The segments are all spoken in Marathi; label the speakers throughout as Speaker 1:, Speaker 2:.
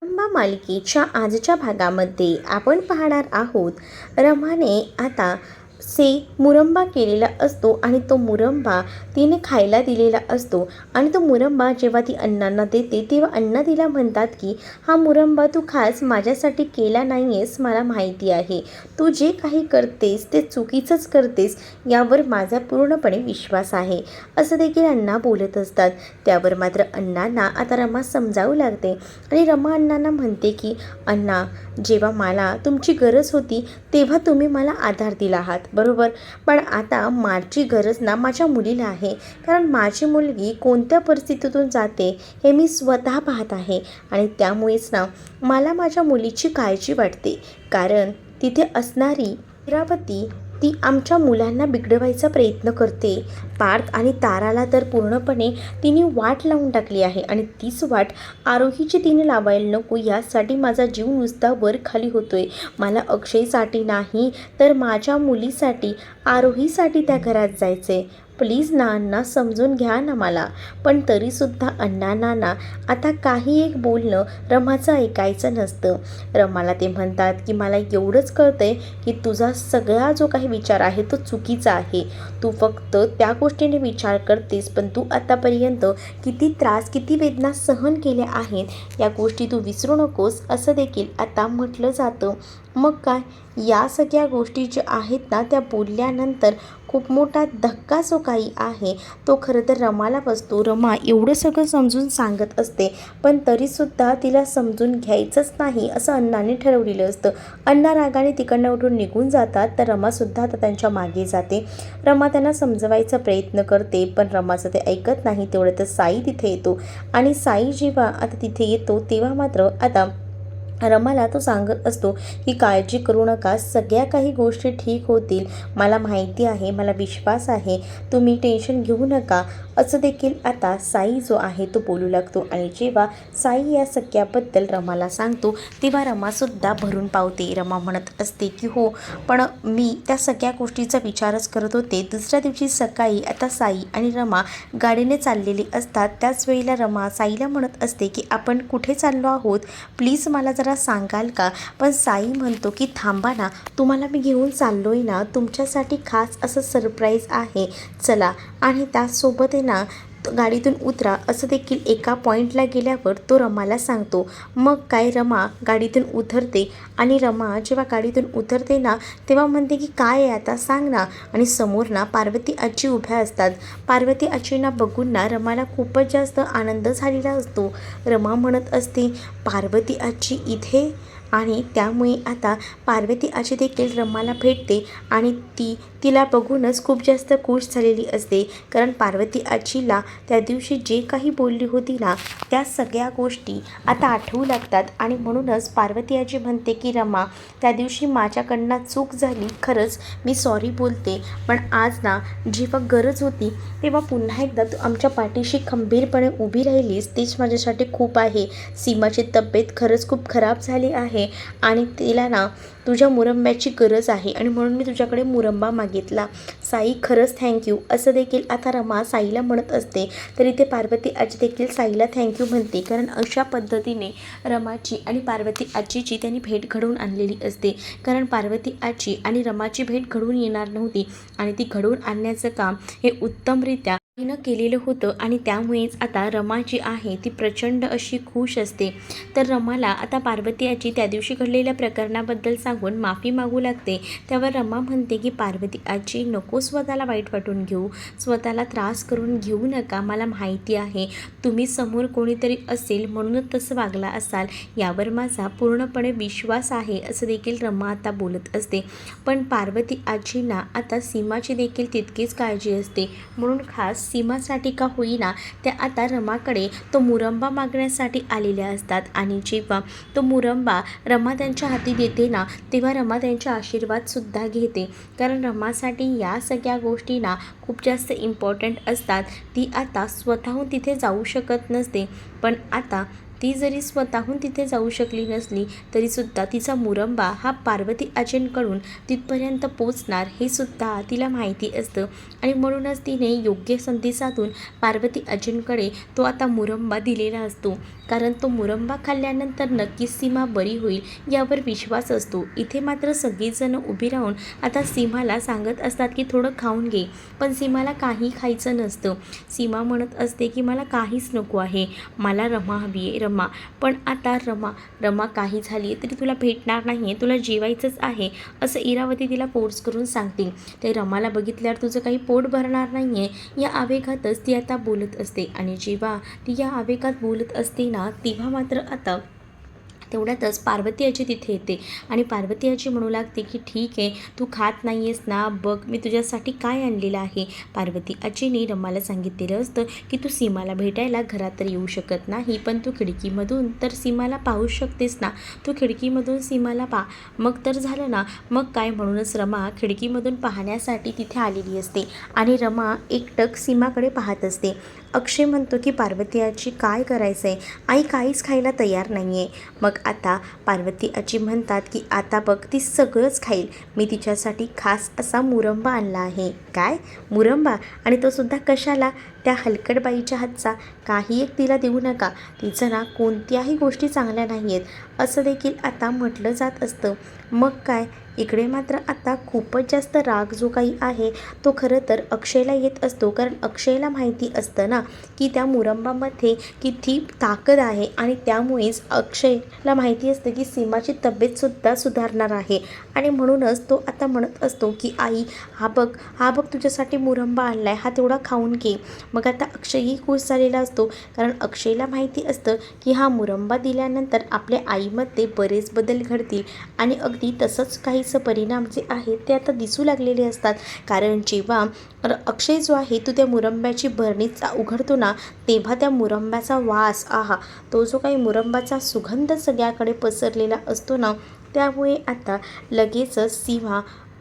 Speaker 1: रंभा मालिकेच्या आजच्या भागामध्ये आपण पाहणार आहोत रमाने आता मुरंबा केलेला असतो आणि तो मुरंबा तिने खायला दिलेला असतो आणि तो मुरंबा जेव्हा ती अण्णांना देते तेव्हा अण्णा तिला म्हणतात की हा मुरंबा तू खास माझ्यासाठी केला नाही आहेस, मला माहिती आहे तू जे काही करतेस ते चुकीचंच करतेस, यावर माझा पूर्णपणे विश्वास आहे असं देखील अण्णा बोलत असतात. त्यावर मात्र अण्णांना आता रमा समजावू लागते आणि रमा अण्णांना म्हणते की अण्णा, जेव्हा मला तुमची गरज होती तेव्हा तुम्ही मला आधार दिला आहात, बरोबर, पण आता माझी गरज ना माझ्या मुलीला आहे. कारण माझी मुलगी कोणत्या परिस्थितीतून जाते हे मी स्वतः पाहत आहे आणि त्यामुळेच ना मला माझ्या मुलीची काळजी वाटते. कारण तिथे असणारी इरावती ती आमच्या मुलांना बिघडवायचा प्रयत्न करते. पार्थ आणि ताराला तर पूर्णपणे तिने वाट लावून टाकली आहे आणि तीच वाट आरोहीची तिने लावायला नको यासाठी माझा जीव नुसता वर खाली होतोय. मला अक्षयसाठी नाही तर माझ्या मुलीसाठी, आरोहीसाठी त्या घरात जायचे. प्लीज ना अण्णा, समजून घ्या ना मला. पण तरीसुद्धा अण्णांना ना आता काही एक बोलणं रमाचं ऐकायचं नसतं. रमाला ते म्हणतात की मला एवढंच कळतंय की तुझा सगळा जो काही विचार आहे तो चुकीचा आहे. तू फक्त त्या गोष्टीने विचार करतेस, पण तू आतापर्यंत किती त्रास, किती वेदना सहन केल्या आहेत या गोष्टी तू विसरू नकोस, असं देखील आता म्हटलं जातं. मग काय, या सगळ्या गोष्टी ज्या आहेत ना त्या बोलल्यानंतर खूप मोठा धक्का जो काही आहे तो खरं तर रमाला बसतो. रमा एवढं सगळं समजून सांगत असते, पण तरीसुद्धा तिला समजून घ्यायचंच नाही असं अण्णाने ठरवलेलं असतं. अण्णा रागाने तिकडनं उठून निघून जातात तर रमासुद्धा आता त्यांच्या मागे जाते. रमा त्यांना समजवायचा प्रयत्न करते, पण रमाचं ते ऐकत नाही. तेवढं तर साई तिथे येतो आणि साई जेव्हा आता तिथे येतो तेव्हा मात्र आता रमाला तो सांगत असतो की काळजी करू नका, सगळ्या काही गोष्टी ठीक होतील, मला माहिती आहे, मला विश्वास आहे, तुम्ही टेन्शन घेऊ नका, असं देखील आता साई जो आहे तो बोलू लागतो. आणि जेव्हा साई या सगळ्याबद्दल रमाला सांगतो तेव्हा रमासुद्धा भरून पावते. रमा म्हणत असते की हो, पण मी त्या सगळ्या गोष्टीचा विचारच करत होते. दुसऱ्या दिवशी सकाळी आता साई आणि रमा गाडीने चाललेली असतात. त्याच वेळेला रमा साईला म्हणत असते की आपण कुठे चाललो आहोत, प्लीज मला जरा सांगाल का. पण साई म्हणतो की थांबा ना, तुम्हाला मी घेऊन चाललोय ना, तुमच्यासाठी खास असं सरप्राईज आहे, चला. आणि त्याचसोबत आहे ना गाडीतून उतरा असं देखील एका पॉईंटला गेल्यावर तो रमाला सांगतो. मग काय, रमा गाडीतून उतरते आणि रमा जेव्हा गाडीतून उतरते ना तेव्हा म्हणते की काय आहे आता, सांग ना. आणि समोर ना पार्वती आजी उभ्या असतात. पार्वती आजींना बघून ना रमाला खूपच जास्त आनंद झालेला असतो. रमा म्हणत असते पार्वती आजी इथे, आणि त्यामुळे आता पार्वती आजी देखील रमाला भेटते आणि तिला बघूनच खूप जास्त खुश झालेली असते. कारण पार्वती आजीला त्या दिवशी जे काही बोलली होती ना त्या सगळ्या गोष्टी आता आठवू लागतात आणि म्हणूनच पार्वती आजी म्हणते की रमा, त्या दिवशी माझ्याकडनं चूक झाली, खरंच मी सॉरी बोलते, पण आज ना जेव्हा गरज होती तेव्हा पुन्हा एकदा तू आमच्या पाठीशी खंबीरपणे उभी राहिलीस, तेच माझ्यासाठी खूप आहे. सीमाची तब्येत खरंच खूप खराब झाली आहे आणि तिला ना तुझ्या मुरंब्याची गरज आहे आणि म्हणून मी तुझ्याकडे मुरंबा मागितला. साई, खरंच थँक्यू, असं देखील आता रमा साईला म्हणत असते. तरी ते पार्वती आजी देखील साईला थँक्यू म्हणते, कारण अशा पद्धतीने रमाची आणि पार्वती आजीची त्यांनी भेट घडवून आणलेली असते. कारण पार्वती आजी आणि रमाची भेट घडवून येणार नव्हती आणि ती घडवून आणण्याचं काम हे उत्तमरित्या तिनं केलेलं होतं आणि त्यामुळेच आता रमा जी आहे ती प्रचंड अशी खुश असते. तर रमाला आता पार्वती आजी त्या दिवशी घडलेल्या प्रकरणाबद्दल सांगून माफी मागू लागते. त्यावर रमा म्हणते की पार्वती आजी, नको स्वतःला वाईट वाटून घेऊ, स्वतःला त्रास करून घेऊ नका, मला माहिती आहे तुम्ही समोर कोणीतरी असेल म्हणूनच तसं वागला असाल, यावर माझा पूर्णपणे विश्वास आहे, असं देखील रमा आता बोलत असते. पण पार्वती आजींना आता सीमाची देखील तितकीच काळजी असते, म्हणून खास सीमासाठी का होईना त्या आता रमाकडे तो मुरंबा मागण्यासाठी आलेल्या असतात. आणि जेव्हा तो मुरंबा रमा त्यांच्या हाती देते ना तेव्हा रमा त्यांचा आशीर्वादसुद्धा घेते. कारण रमासाठी या सगळ्या गोष्टी ना खूप जास्त इम्पॉर्टंट असतात. ती आता स्वतःहून तिथे जाऊ शकत नसते, पण आता ती जरी स्वतःहून तिथे जाऊ शकली नसली तरीसुद्धा तिचा मुरंबा हा पार्वती आजींकडून तिथपर्यंत पोचणार हे सुद्धा तिला माहिती असतं आणि म्हणूनच तिने योग्य संधी साधून पार्वती आजींकडे तो आता मुरंबा दिलेला असतो. कारण तो मुरंबा खाल्ल्यानंतर नक्कीच सीमा बरी होईल यावर विश्वास असतो. इथे मात्र सगळीजण उभी राहून आता सीमाला सांगत असतात की थोडं खाऊन घे, पण सीमाला काही खायचं नसतं. सीमा म्हणत असते की मला काहीच नको आहे, मला रमा हवी आहे, रमा. पण आता रमा काही झाली तरी तुला भेटणार नाही आहे, तुला जेवायचंच आहे असं इरावती तिला फोर्स करून सांगते. ते रमाला बघितल्यावर तुझं काही पोट भरणार नाही आहे या आवेगातच ती आता बोलत असते. आणि जेव्हा ती या आवेगात बोलत असते ना तेव्हा मात्र आता तेवढ्यातच पार्वती आजी तिथे येते आणि पार्वती आजी म्हणू लागते की ठीक आहे, तू खात नाही आहेस ना, बघ मी तुझ्यासाठी काय आणलेलं आहे. पार्वती आजीने रमाला सांगितलेलं असतं की तू सीमाला भेटायला घरात तर येऊ शकत नाही, पण तू खिडकीमधून तर सीमाला पाहू शकतेस ना, तू खिडकीमधून सीमाला मग तर झालं ना. मग काय, म्हणूनच रमा खिडकीमधून पाहण्यासाठी तिथे आलेली असते आणि रमा एकटक सीमाकडे पाहत असते. अक्षय म्हणतो की पार्वती आजी काय करायचं आहे, आई काहीच खायला तयार नाही आहे. मग आता पार्वती आजी म्हणतात की आता बघ ती सगळंच खाईल, मी तिच्यासाठी खास असा मुरंबा आणला आहे. काय मुरंबा, आणि तो सुद्धा कशाला, त्या हलकटबाईच्या हातचा. काही एक तिला देऊ नका, तिचं ना कोणत्याही गोष्टी चांगल्या नाही आहेत असं देखील आता म्हटलं जात असतं. मग काय, इकडे मात्र आता खूपच जास्त राग जो काही आहे तो खरं तर अक्षयला येत असतो. कारण अक्षयला माहिती असतं ना की त्या मुरंबामध्ये किती ताकद आहे आणि त्यामुळेच अक्षयला माहिती असतं की सीमाची तब्येतसुद्धा सुधारणार आहे. आणि म्हणूनच तो आता म्हणत असतो की आई हा बघ तुझ्यासाठी मुरंबा आणला आहे, हा तेवढा खाऊन घे. मग आता अक्षयही खुश झालेला असतो कारण अक्षयला माहिती असतं की हा मुरंबा दिल्यानंतर आपल्या आईमध्ये बरेच बदल घडतील आणि अगदी तसंच काहीसं परिणाम जे आहेत ते आता दिसू लागलेले असतात. कारण जेव्हा अक्षय जो आहे तो त्या मुरंब्याची भरणीचा उघडतो ना तेव्हा त्या मुरंब्याचा वास, तो जो काही मुरंबाचा सुगंध सगळ्याकडे पसरलेला असतो ना, त्यामुळे आता लगेचच सीमा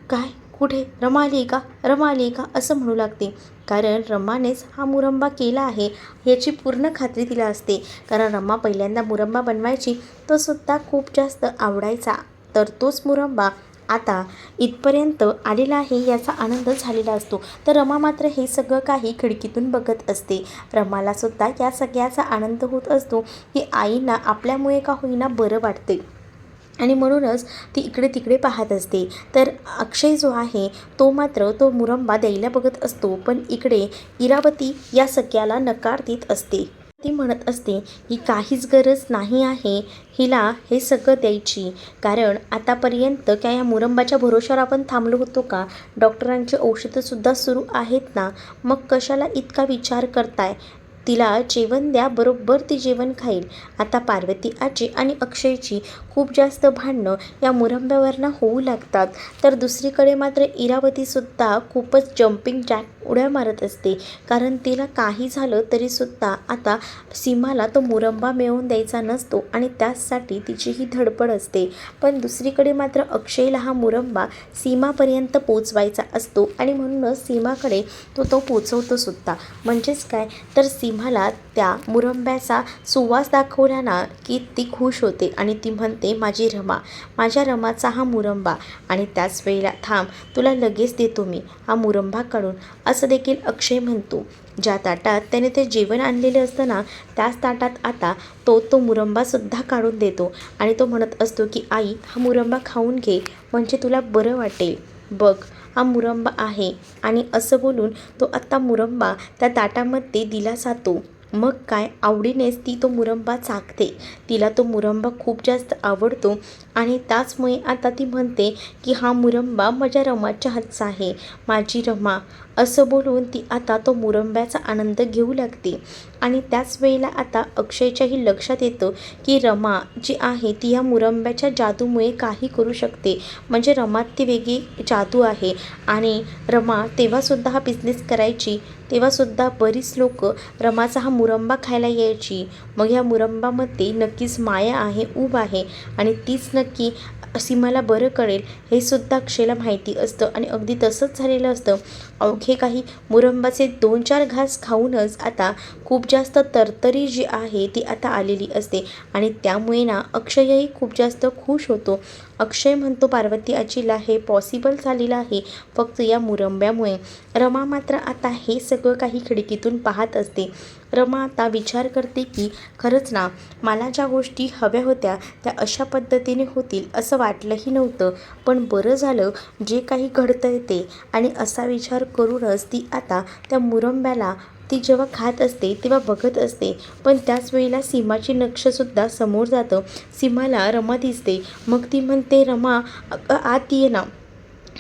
Speaker 1: काय, कुठे, रमा आली का असं म्हणू लागते. कारण रमानेच हा मुरंबा केला आहे याची पूर्ण खात्री तिला असते. कारण रमा पहिल्यांदा मुरंबा बनवायची, तो सुद्धा खूप जास्त आवडायचा. तर तोच मुरंबा आता इथपर्यंत आलेला आहे याचा आनंद झालेला असतो. तर रमा मात्र हे सगळं काही खिडकीतून बघत असते. रमाला सुद्धा या सगळ्याचा आनंद होत असतो की आईंना आपल्यामुळे का होईना बरं वाटते आणि म्हणूनच ती इकडे तिकडे पाहत असते. तर अक्षय जो आहे तो मात्र तो मुरंबा द्यायला बघत असतो, पण इकडे इरावती या सगळ्याला नकार देत असते. ती म्हणत असते की काहीच गरज नाही आहे हिला हे सगळं द्यायची, कारण आतापर्यंत काय या मुरंबाच्या भरोशावर आपण थांबलो होतो का, डॉक्टरांची औषधंसुद्धा सुरू आहेत ना, मग कशाला इतका विचार करताय. तिला जेवण द्या, बरोबर ती जेवण खाईल. आता पार्वती आजी आणि अक्षयची खूप जास्त भांडणं या मुरंब्यावरनं होऊ लागतात. तर दुसरीकडे मात्र इरावतीसुद्धा खूपच जम्पिंग जॅक उड्या मारत असते. कारण तिला काही झालं तरीसुद्धा आता सीमाला तो मुरंबा मिळवून द्यायचा नसतो आणि त्यासाठी तिची ही धडपड असते. पण दुसरीकडे मात्र अक्षयला हा मुरंबा सीमापर्यंत पोचवायचा असतो आणि म्हणूनच सीमाकडे तो पोचवतोसुद्धा. म्हणजेच काय, तर सीमाला त्या मुरंब्याचा सुवास दाखवला ना की ती खुश होते आणि ती म्हणते माझ्या रमाचा हा मुरंबा. आणि त्याच वेळेला थांब, तुला लगेच देतो मी हा मुरंबा काढून असं देखील अक्षय म्हणतो. ज्या ताटात त्याने ते जेवण आणलेलं असतं ना त्याच ताटात आता तो मुरंबासुद्धा काढून देतो आणि तो म्हणत असतो की आई हा मुरंबा खाऊन घे, म्हणजे तुला बरं वाटेल, बघ हा मुरंबा आहे. आणि असं बोलून तो आत्ता मुरंबा त्या ताटामध्ये दिला जातो. मग काय, आवडीनेच ती तो मुरंबा चाखते. तिला तो मुरंबा खूप जास्त आवडतो आणि त्याचमुळे आता ती म्हणते की हा मुरंबा माझ्या रमाच्या हातचा आहे, माझी रमा. असं बोलून ती आता तो मुरंब्याचा आनंद घेऊ लागते. आणि त्याच वेळेला आता अक्षयच्याही लक्षात येतं की रमा जी आहे ती या मुरंब्याच्या जादूमुळे काही करू शकते. म्हणजे रमात ती वेगळी जादू आहे आणि रमा तेव्हासुद्धा हा बिझनेस करायची, तेव्हासुद्धा बरीच लोक रमाचा हा मुरंबा खायला यायची. मग या मुरंबामध्ये नक्कीच माया आहे, ऊब आहे आणि तीच नक्की सीमाला बरं कळेल हे सुद्धा अक्षयला माहिती असतं आणि अगदी तसंच झालेलं असतं. अवघे काही मुरंबाचे 2-4 घास खाऊनच आता खूप जास्त तरतरी जी आहे ती आता आलेली असते आणि त्यामुळे ना अक्षयही खूप जास्त खुश होतो. अक्षय म्हणतो पार्वती आजीला हे पॉसिबल झालेलं आहे फक्त या मुरंब्यामुळे. रमा मात्र आता हे सगळं काही खिडकीतून पाहत असते. रमा आता विचार करते की खरंच ना मला ज्या गोष्टी हव्या होत्या त्या अशा पद्धतीने होतील असं वाटलंही नव्हतं, पण बरं झालं जे काही घडतंय ते. आणि असा विचार करूनच ती आता त्या मुरंब्याला ती जेव्हा खात असते तेव्हा बघत असते. पण त्याच वेळेला सीमाची नक्षसुद्धा समोर जातं. सीमाला रमा दिसते. मग ती म्हणते रमा आत ये ना.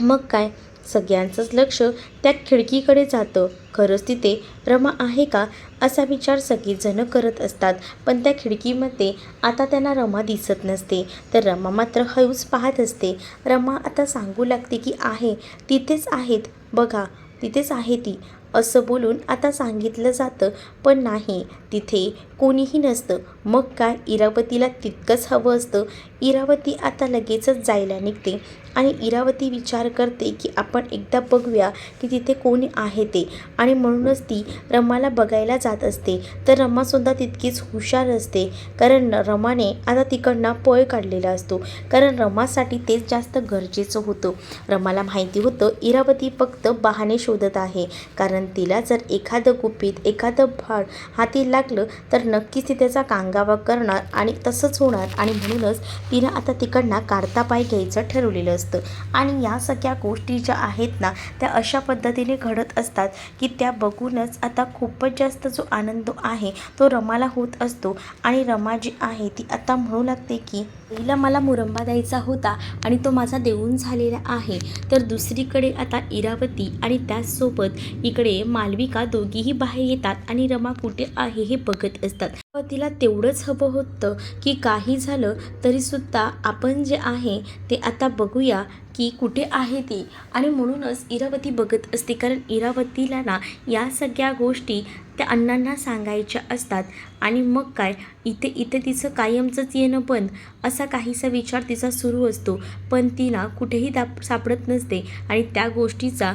Speaker 1: मग काय सगळ्यांचंच लक्ष त्या खिडकीकडे जातं. खरंच तिथे रमा आहे का असा विचार सगळेजण करत असतात. पण त्या खिडकीमध्ये आता त्यांना रमा दिसत नसते. तर रमा मात्र हळूच पाहत असते. रमा आता सांगू लागते की आहे तिथेच आहेत बघा, तिथेच आहे ती असं बोलून आता सांगितलं जातं. पण नाही तिथे कोणीही नसतं. मग काय इरावतीला तितकंच हवं असतं. इरावती आता लगेचच जायला निघते आणि इरावती विचार करते की आपण एकदा बघूया की तिथे कोणी आहे ते. आणि म्हणूनच ती रमाला बघायला जात असते. तर रमासुद्धा तितकीच हुशार असते कारण रमाने आता तिकडनं पळ काढलेला असतो. कारण रमासाठी तेच जास्त गरजेचं होतं. रमाला माहिती होतं इरावती फक्त बहाणे शोधत आहे. कारण तिला जर एखादं गुपित एखादं भाड हाती लागलं तर नक्कीच ती त्याचा कांगावा करणार आणि तसंच होणार. आणि म्हणूनच तिनं आता तिकडनं काढता पाय घ्यायचं ठरवलेलं असतं. आणि या सगळ्या गोष्टी ज्या आहेत ना त्या अशा पद्धतीने घडत असतात की त्या बघूनच आता खूपच जास्त जो आनंद आहे तो रमाला होत असतो. आणि रमा जी आहे ती आता म्हणू लागते की पहिला मला मुरंबा द्यायचा होता आणि तो माझा देऊन झालेला आहे. तर दुसरीकडे आता इरावती आणि त्याचसोबत इकडे मालविका दोघीही बाहेर येतात आणि रमा कुठे आहे हे बघत असतात. तिला तेवढंच हवं होतं की काही झालं तरीसुद्धा आपण जे आहे ते आता बघूया की कुठे आहे ती. आणि म्हणूनच इरावती बघत असते कारण इरावतीला ना या सगळ्या गोष्टी त्या अण्णांना सांगायच्या असतात. आणि मग काय इथे तिचं कायमचंच येणं बंद असा काहीसा विचार तिचा सुरू असतो. पण ती ना कुठेही सापडत नसते आणि त्या गोष्टीचा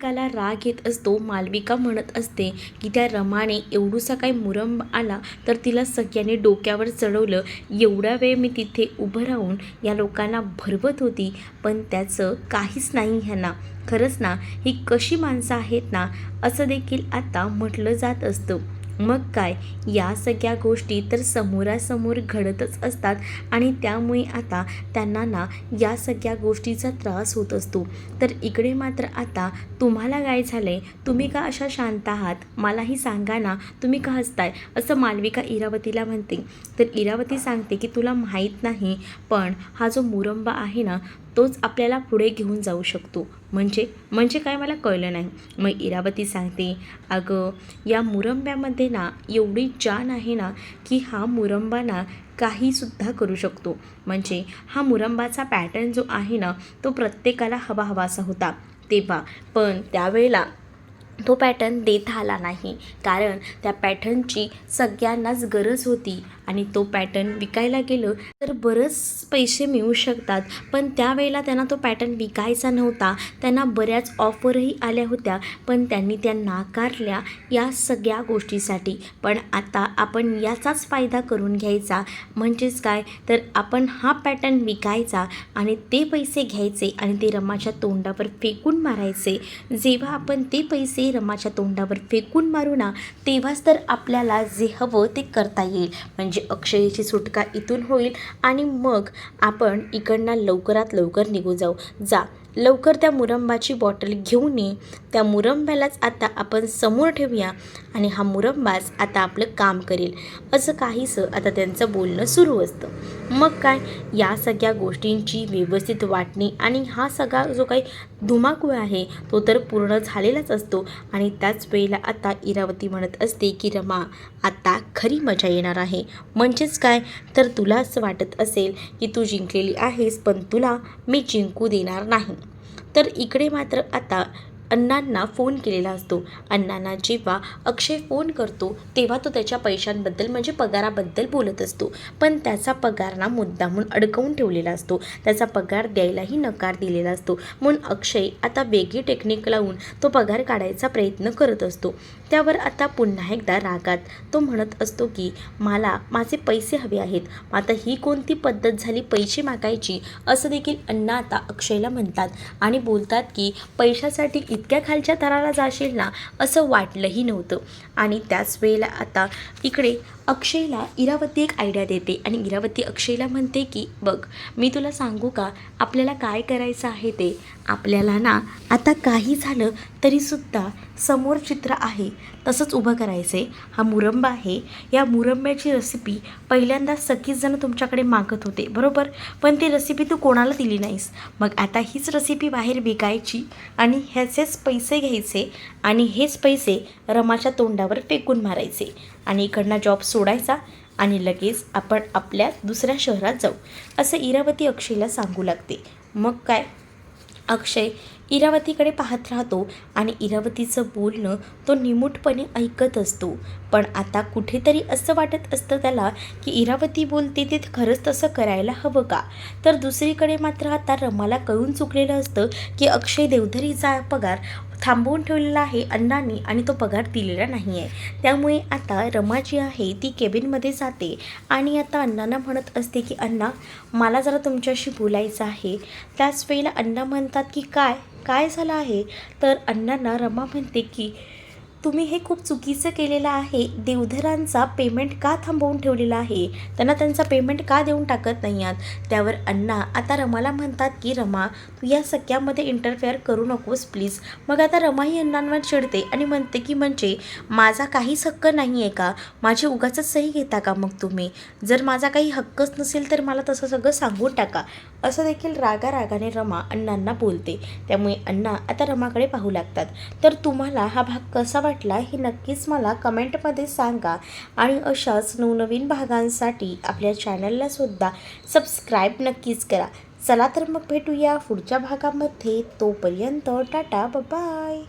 Speaker 1: मालविकाला राग येत असतो. मालविका म्हणत असते की त्या रमाने एवढूसा काही मुरंब आला तर तिला सगळ्यांनी डोक्यावर चढवलं. एवढा वेळ मी तिथे उभं राहून या लोकांना भरवत होती पण त्याचं काहीच नाही ह्यांना. खरंच ना ही कशी माणसं आहेत ना असं देखील आता म्हटलं जात असतं. मग काय या सगळ्या गोष्टी तर समोरासमोर घडतच असतात आणि त्यामुळे आता त्यांना ना या सगळ्या गोष्टीचा त्रास होत असतो. तर इकडे मात्र आता तुम्हाला काय झालंय, तुम्ही का अशा शांत आहात, मलाही सांगा ना, तुम्ही का हसताय असं मालविका इरावतीला म्हणते. तर इरावती सांगते की तुला माहीत नाही पण हा जो मुरंबा आहे ना तोच आपल्याला पुढे घेऊन जाऊ शकतो. म्हणजे काय मला कळलं नाही. मग इरावती सांगते अगं या मुरंब्यामध्ये ना एवढी जान आहे ना की हा मुरंबा ना काहीसुद्धा करू शकतो. म्हणजे हा मुरंबाचा पॅटर्न जो आहे ना तो प्रत्येकाला हवासा होता तेव्हा, पण त्यावेळेला तो पॅटर्न देता आला नाही कारण त्या पॅटर्नची सगळ्यांनाच गरज होती आणि तो पॅटर्न विकायला गेलं तर बरंच पैसे मिळू शकतात. पण त्यावेळेला त्यांना तो पॅटर्न विकायचा नव्हता. त्यांना बऱ्याच ऑफरही आल्या होत्या पण त्यांनी त्या नाकारल्या या सगळ्या गोष्टीसाठी. पण आता आपण याचाच फायदा करून घ्यायचा. म्हणजेच काय तर आपण हा पॅटर्न विकायचा आणि ते पैसे घ्यायचे आणि ते रमाच्या तोंडावर फेकून मारायचे. जेव्हा आपण ते पैसे रमाच्या तोंडावर फेकून मारू ना तेव्हाच तर आपल्याला जे हवं ते करता येईल. म्हणजे अक्षयची सुटका इथून होईल आणि मग आपण इकडनं लवकरात लवकर निघून जाऊ. जा लवकर त्या मुरंबाची बॉटल घेऊन ये. त्या मुरंब्यालाच आता आपण समोर ठेवूया आणि हा मुरंबाच आता आपलं काम करेल. असं काहीसं आता त्यांचं बोलणं सुरू असतं. मग काय या सगळ्या गोष्टींची व्यवस्थित वाटणी आणि हा सगळा जो काही धुमाकूळ आहे तो तर पूर्ण झालेलाच असतो. आणि त्याच वेळेला आता इरावती म्हणत असते की रमा आता खरी मजा येणार आहे. म्हणजेच काय तर तुला असं वाटत असेल की तू जिंकलेली आहेस पण तुला मी जिंकू देणार नाही. तर इकडे मात्र आता अण्णांना फोन केलेला असतो. अण्णांना जेव्हा अक्षय फोन करतो तेव्हा तो त्याच्या पैशांबद्दल म्हणजे पगाराबद्दल बोलत असतो. पण त्याचा पगार ना मुद्दामून अडकवून ठेवलेला असतो. त्याचा पगार द्यायलाही नकार दिलेला असतो. म्हणून अक्षय आता वेगळी टेक्निक लावून तो पगार काढायचा प्रयत्न करत असतो. त्यावर आता पुन्हा एकदा रागात तो म्हणत असतो की मला माझे पैसे हवे आहेत. आता ही कोणती पद्धत झाली पैसे मागायची, असं देखील अण्णा आता अक्षयला म्हणतात आणि बोलतात की पैशासाठी इतक्या खालच्या थराला जाशील ना, असं वाटलंही नव्हतं. आणि त्याच वेळेला आता इकडे अक्षयला इरावती एक आयडिया देते आणि इरावती अक्षयला म्हणते की बघ, मी तुला सांगू का आपल्याला काय करायचं आहे ते. आपल्याला ना आता काही झालं तरीसुद्धा समोर चित्र आहे तसंच उभं करायचं आहे. हा मुरंबा आहे, या मुरंब्याची रेसिपी पहिल्यांदा सगळीच जण तुमच्याकडे मागत होते बरोबर, पण ती रेसिपी तू कोणाला दिली नाहीस. मग आता हीच रेसिपी बाहेर विकायची आणि ह्याचेच पैसे घ्यायचे आणि हेच पैसे रमाच्या तोंडावर फेकून मारायचे आणि इकडनं जॉब सोडायचा आणि लगेच आपण आपल्या दुसऱ्या शहरात जाऊ, असं इरावती अक्षयला सांगू लागते. मग काय, अक्षय इरावतीकडे पाहत राहतो आणि इरावतीचं बोलणं तो निमूटपणे ऐकत असतो. पण आता कुठेतरी असं वाटत असतं त्याला की इरावती बोलते ते खरंच तसं करायला हवं का. तर दुसरीकडे मात्र आता रमाला कळून चुकलेलं असतं की अक्षय देवधरीचा पगार थांबवून ठेवलेला आहे अण्णांनी आणि तो पगार दिलेला नाही आहे. त्यामुळे आता रमा जी आहे ती केबिनमध्ये जाते आणि आता अण्णांना म्हणत असते की अण्णा, मला जरा तुमच्याशी बोलायचं आहे. त्याच वेळेला अण्णा म्हणतात की काय काय झालं आहे. तर अण्णांना रमा म्हणते की तुम्ही हे खूप चुकीचं केलेलं आहे. देवधरांचा पेमेंट का थांबवून ठेवलेला आहे, त्यांना त्यांचा पेमेंट का देऊन टाकत नाही आहात. त्यावर अण्णा आता रमाला म्हणतात की रमा, तू या सगळ्यामध्ये इंटरफेअर करू नकोस प्लीज. मग आता रमाही अण्णांवर चिडते आणि म्हणते की म्हणजे माझा काहीच हक्क नाही आहे का, माझी उगाचच सही घेता का मग तुम्ही. जर माझा काही हक्कच नसेल तर मला तसं सगळं सांगून टाका, असं देखील रागारागाने रमा अण्णांना बोलते. त्यामुळे अण्णा आता रमाकडे पाहू लागतात. तर तुम्हाला हा भाग कसा वाटला हे नक्कीच मला कमेंटमध्ये सांगा आणि अशाच नवनवीन भागांसाठी आपल्या चॅनललासुद्धा सबस्क्राईब नक्कीच करा. चला तर मग भेटूया पुढच्या भागामध्ये. तोपर्यंत टाटा बाय.